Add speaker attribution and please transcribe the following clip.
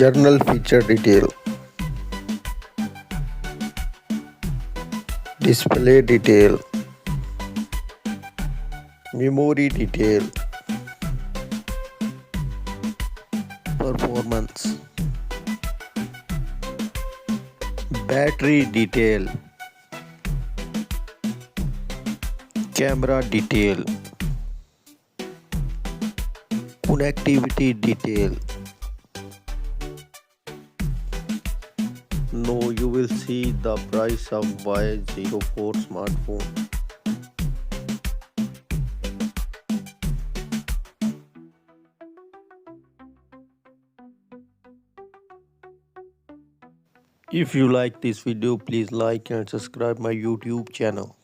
Speaker 1: Journal feature detail, display detail, memory detail, performance, battery detail, camera detail, connectivity detail. Now you will see the price of Y04 smartphone. If you like this video, please like and subscribe my YouTube channel.